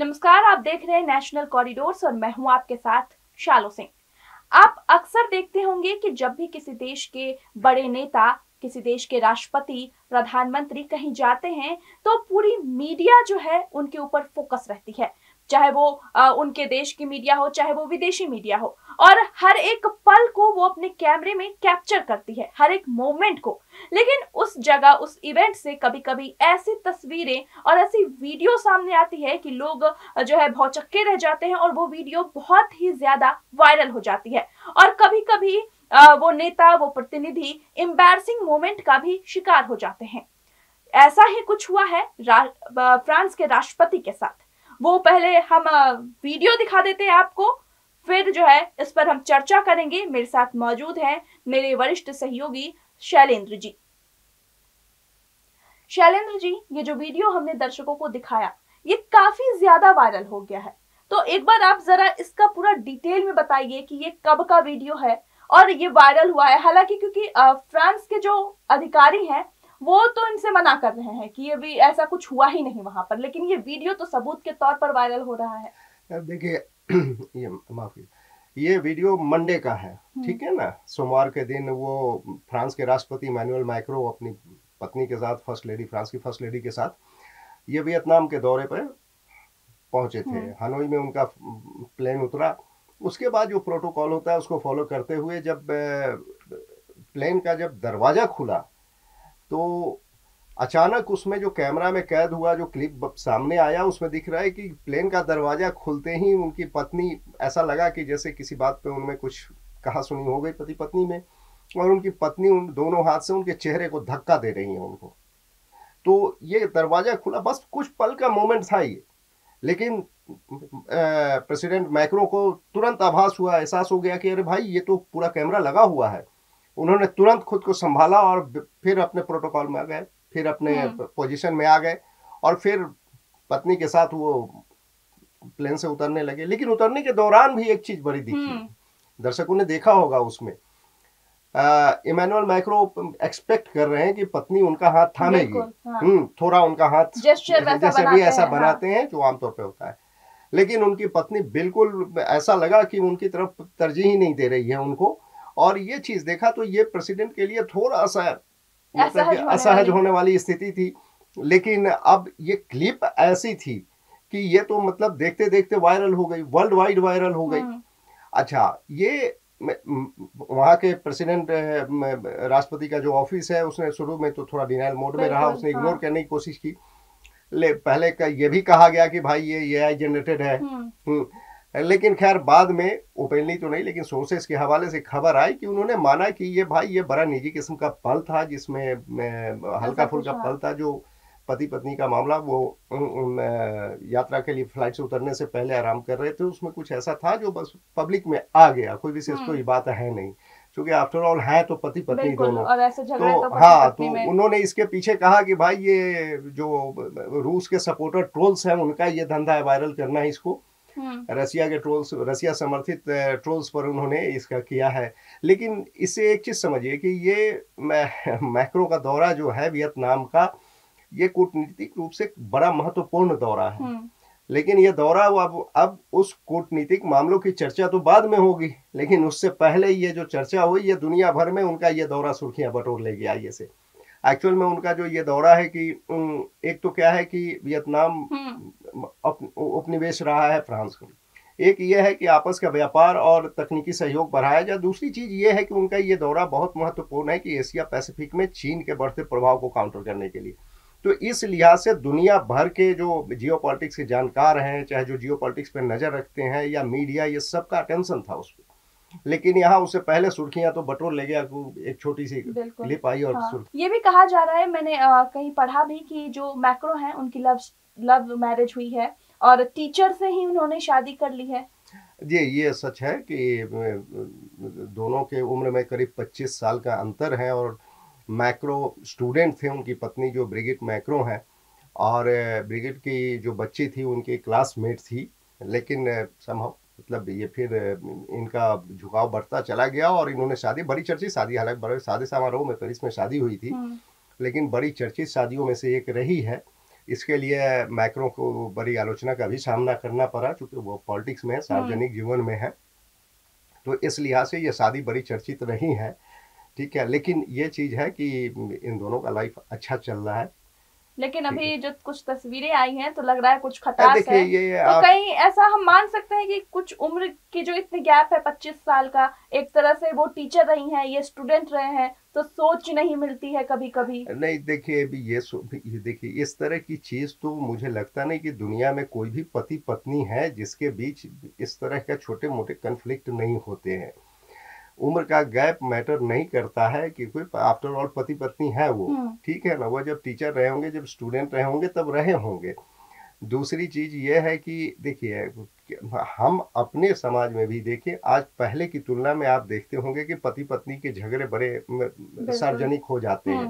नमस्कार, आप देख रहे हैं नेशनल कॉरिडोर्स और मैं हूं आपके साथ शालो सिंह। आप अक्सर देखते होंगे कि जब भी किसी देश के बड़े नेता, किसी देश के राष्ट्रपति, प्रधानमंत्री कहीं जाते हैं तो पूरी मीडिया जो है उनके ऊपर फोकस रहती है। चाहे वो उनके देश की मीडिया हो, चाहे वो विदेशी मीडिया हो, और हर एक पल को वो अपने कैमरे में कैप्चर करती है, हर एक मोमेंट को। लेकिन उस जगह, उस इवेंट से कभी कभी ऐसी तस्वीरें और ऐसी वीडियो सामने आती है कि लोग जो है भौचक्के रह जाते हैं और वो वीडियो बहुत ही ज्यादा वायरल हो जाती है। और कभी कभी वो नेता, वो प्रतिनिधि एम्बैरसिंग मोमेंट का भी शिकार हो जाते हैं। ऐसा ही कुछ हुआ है फ्रांस के राष्ट्रपति के साथ। वो पहले हम वीडियो दिखा देते हैं आपको, फिर जो है इस पर हम चर्चा करेंगे। मेरे साथ मौजूद हैं मेरे वरिष्ठ सहयोगी शैलेंद्र जी। शैलेंद्र जी, ये जो वीडियो हमने दर्शकों को दिखाया, ये काफी ज्यादा वायरल हो गया है। तो एक बार आप जरा इसका पूरा डिटेल में बताइए कि ये कब का वीडियो है और ये वायरल हुआ है। हालांकि क्योंकि फ्रांस के जो अधिकारी हैं वो तो इनसे मना कर रहे हैं कि ये भी ऐसा कुछ हुआ ही नहीं वहां पर, लेकिन ये वीडियो तो सबूत के तौर पर वायरल हो रहा है। अब देखिए ये माफी, ये वीडियो मंडे का है, ठीक है ना। सोमवार के दिन वो फ्रांस के राष्ट्रपति इमैनुअल मैक्रो अपनी पत्नी के साथ, फर्स्ट लेडी, फ्रांस की फर्स्ट लेडी के साथ ये वियतनाम के दौरे पर पहुंचे थे। हनोई में उनका प्लेन उतरा। उसके बाद जो प्रोटोकॉल होता है उसको फॉलो करते हुए जब प्लेन का जब दरवाजा खुला तो अचानक उसमें जो कैमरा में कैद हुआ जो क्लिप सामने आया, उसमें दिख रहा है कि प्लेन का दरवाजा खुलते ही उनकी पत्नी, ऐसा लगा कि जैसे किसी बात पे उनमें कुछ कहा सुनी हो गई पति पत्नी में, और उनकी पत्नी उन दोनों हाथ से उनके चेहरे को धक्का दे रही है उनको। तो ये दरवाजा खुला, बस कुछ पल का मोमेंट था ये, लेकिन प्रेसिडेंट मैक्रो को तुरंत आभास हुआ, एहसास हो गया कि अरे भाई ये तो पूरा कैमरा लगा हुआ है। उन्होंने तुरंत खुद को संभाला और फिर अपने प्रोटोकॉल में आ गए, फिर अपने पोजीशन में आ गए और फिर पत्नी के साथ वो प्लेन से उतरने लगे। लेकिन उतरने के दौरान भी एक चीज बड़ी दिखी, दर्शकों ने देखा होगा, उसमें इमैनुअल मैक्रो एक्सपेक्ट कर रहे हैं कि पत्नी उनका हाथ थामेगी। थोड़ा उनका हाथ जैसे भी ऐसा बनाते हैं जो आमतौर पे होता है, लेकिन उनकी पत्नी बिल्कुल ऐसा लगा कि उनकी तरफ तरजीह ही नहीं दे रही है उनको। और ये चीज देखा तो ये प्रेसिडेंट के लिए थोड़ा सा मतलब असहज होने वाली स्थिति थी। लेकिन अब ये क्लिप ऐसी थी कि ये तो मतलब देखते देखते वायरल हो गई, वर्ल्ड वाइड वायरल हो गई। अच्छा, ये वहाँ के प्रेसिडेंट, राष्ट्रपति का जो ऑफिस है, उसने शुरू में तो थोड़ा डिनाइल मोड में रहा, उसने इग्नोर करने की कोशिश की। पहले का ये भी कहा गया कि भाई ये AI जनरेटेड है। लेकिन खैर बाद में ओपनली तो नहीं, लेकिन सोर्सेस के हवाले से खबर आई कि उन्होंने माना कि ये भाई ये बड़ा निजी किस्म का पल था, जिसमें हल्का फुल्का पल था, जो पति पत्नी का मामला, वो यात्रा के लिए फ्लाइट से उतरने से पहले आराम कर रहे थे, उसमें कुछ ऐसा था जो बस पब्लिक में आ गया, कोई विशेष कोई बात है नहीं, क्योंकि आफ्टर ऑल है तो पति पत्नी दोनों। और ऐसे झगड़े तो हाँ, तो उन्होंने इसके पीछे कहा कि भाई ये जो रूस के सपोर्टर ट्रोल्स हैं उनका ये धंधा है वायरल करना है इसको। रसिया के ट्रोल्स, रसिया समर्थित ट्रोल्स पर उन्होंने इसका किया है। लेकिन इससे एक चीज समझिए कि ये मैक्रो का दौरा जो है वियतनाम का, ये कूटनीतिक रूप से बड़ा महत्वपूर्ण दौरा है। लेकिन ये दौरा अब उस कूटनीतिक मामलों की चर्चा तो बाद में होगी, लेकिन उससे पहले ये जो चर्चा हुई, ये दुनिया भर में उनका ये दौरा सुर्खियां बटोर ले गया। ये से एक्चुअल में उनका जो ये दौरा है कि एक तो क्या है कि वियतनाम उपनिवेश रहा है फ्रांस को, एक ये है कि आपस का व्यापार और तकनीकी सहयोग बढ़ाया जाए। दूसरी चीज ये है कि उनका ये दौरा बहुत महत्वपूर्ण है कि एशिया पैसिफिक में चीन के बढ़ते प्रभाव को काउंटर करने के लिए। तो इस लिहाज से दुनिया भर के जो जियो पॉलिटिक्स के जानकार हैं, चाहे जो जियो पॉलिटिक्स पर नजर रखते हैं या मीडिया, ये सबका अटेंशन था उस पर। लेकिन यहाँ उससे पहले सुर्खियां तो बटोर ले गया, एक छोटी सी क्लिप आई और ये भी कहा जा रहा है, मैंने कहीं पढ़ा भी कि जो मैक्रो हैं उनकी लव मैरिज हुई है और टीचर से ही उन्होंने शादी कर ली है। जी, ये सच है कि दोनों के उम्र में करीब 25 साल का अंतर है और मैक्रो स्टूडेंट थे, उनकी पत्नी जो ब्रिगिट मैक्रो हैं, और ब्रिगिट की जो बच्ची थी उनकी क्लासमेट थी। लेकिन संभव मतलब ये फिर इनका झुकाव बढ़ता चला गया और इन्होंने शादी, बड़ी चर्चित शादी, हालांकि बड़े सादे समारोह में पेरिस में शादी हुई थी, लेकिन बड़ी चर्चित शादियों में से एक रही है। इसके लिए मैक्रो को बड़ी आलोचना का भी सामना करना पड़ा, क्योंकि वो पॉलिटिक्स में, सार्वजनिक जीवन में है। तो इस लिहाज से ये शादी बड़ी चर्चित रही है, ठीक है। लेकिन ये चीज़ है कि इन दोनों का लाइफ अच्छा चल रहा है। लेकिन अभी जो कुछ तस्वीरें आई हैं तो लग रहा है कुछ खटास देखिए है। ये तो कहीं ऐसा हम मान सकते हैं कि कुछ उम्र की जो इतनी गैप है 25 साल का, एक तरह से वो टीचर रही हैं, ये स्टूडेंट रहे हैं, तो सोच नहीं मिलती है कभी कभी। नहीं देखिए अभी ये देखिए इस तरह की चीज़ तो मुझे लगता नहीं कि दुनिया में कोई भी पति पत्नी है जिसके बीच इस तरह का छोटे मोटे कन्फ्लिक्ट नहीं होते हैं। उम्र का गैप मैटर नहीं करता है, क्योंकि आफ्टर ऑल पति पत्नी है वो, ठीक है ना। वो जब टीचर रहे होंगे, जब स्टूडेंट रहे होंगे, तब रहे होंगे। दूसरी चीज ये है कि देखिए हम अपने समाज में भी देखिए, आज पहले की तुलना में आप देखते होंगे कि पति पत्नी के झगड़े बड़े सार्वजनिक हो जाते हैं,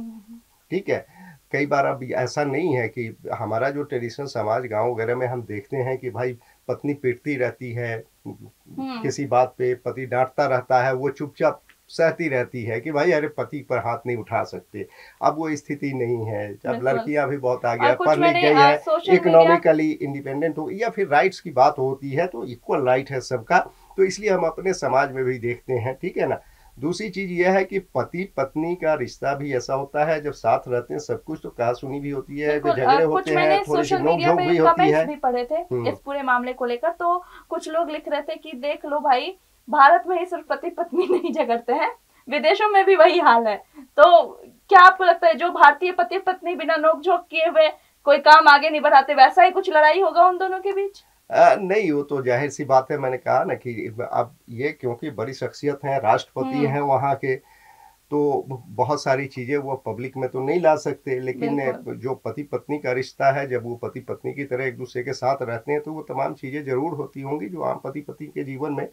ठीक है। कई बार अब ऐसा नहीं है कि हमारा जो ट्रेडिशनल समाज गांव वगैरह में हम देखते हैं कि भाई पत्नी पिटती रहती है किसी बात पे, पति डांटता रहता है, वो चुपचाप सहती रहती है कि भाई अरे पति पर हाथ नहीं उठा सकते। अब वो स्थिति नहीं है। अब लड़कियां भी बहुत आगे है, पढ़ लिख गई है, इकोनॉमिकली इंडिपेंडेंट हो, या फिर राइट्स की बात होती है तो इक्वल राइट है सबका। तो इसलिए हम अपने समाज में भी देखते हैं, ठीक है ना। दूसरी चीज यह है कि पति पत्नी का रिश्ता भी ऐसा होता है, जब साथ रहते हैं सब कुछ तो कहा सुनी भी होती है, जो झगड़े होते हैं, थोड़ी सी नोक-झोंक भी होती है। भी पढ़े थे इस पूरे मामले को लेकर, तो कुछ लोग लिख रहे थे कि देख लो भाई, भारत में ही सिर्फ पति पत्नी नहीं झगड़ते हैं, विदेशों में भी वही हाल है। तो क्या आपको लगता है जो भारतीय पति पत्नी बिना नोक-झोंक किए हुए कोई काम आगे नहीं बढ़ाते, वैसा ही कुछ लड़ाई होगा उन दोनों के बीच? नहीं, वो तो जाहिर सी बात है। मैंने कहा ना कि अब ये क्योंकि बड़ी शख्सियत हैं, राष्ट्रपति हैं वहाँ के, तो बहुत सारी चीज़ें वो पब्लिक में तो नहीं ला सकते। लेकिन जो पति पत्नी का रिश्ता है, जब वो पति पत्नी की तरह एक दूसरे के साथ रहते हैं, तो वो तमाम चीज़ें ज़रूर होती होंगी जो आम पति पत्नी के जीवन में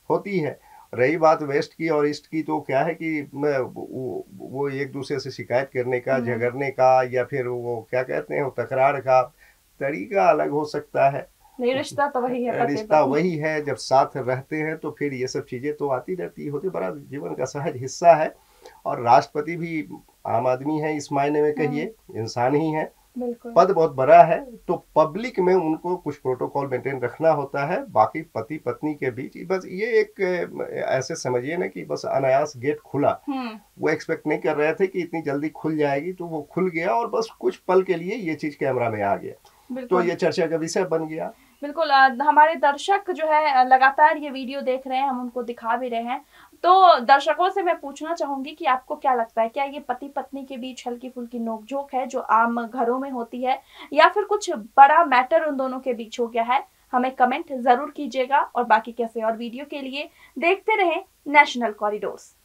होती है। रही बात वेस्ट की और ईस्ट की, तो क्या है कि वो एक दूसरे से शिकायत करने का, झगड़ने का, या फिर वो क्या कहते हैं, तकरार का तरीका अलग हो सकता है। नहीं, रिश्ता तो वही है, रिश्ता वही है। जब साथ रहते हैं तो फिर ये सब चीजें तो आती रहती होती, बड़ा जीवन का सहज हिस्सा है। और राष्ट्रपति भी आम आदमी है, इस मायने में कहिए इंसान ही है, पद बहुत बड़ा है, तो पब्लिक में उनको कुछ प्रोटोकॉल मेंटेन रखना होता है। बाकी पति पत्नी के बीच बस ये एक ऐसे समझिए ना कि बस अनायास गेट खुला, वो एक्सपेक्ट नहीं कर रहे थे कि इतनी जल्दी खुल जाएगी, तो वो खुल गया और बस कुछ पल के लिए ये चीज कैमरा में आ गया, तो ये चर्चा का विषय बन गया। बिल्कुल, हमारे दर्शक जो है लगातार ये वीडियो देख रहे हैं, हम उनको दिखा भी रहे हैं, तो दर्शकों से मैं पूछना चाहूंगी कि आपको क्या लगता है, क्या ये पति पत्नी के बीच हल्की फुल्की नोकझोंक है जो आम घरों में होती है, या फिर कुछ बड़ा मैटर उन दोनों के बीच हो गया है? हमें कमेंट जरूर कीजिएगा, और बाकी कैसे और वीडियो के लिए देखते रहें नेशनल कॉरिडोर्स।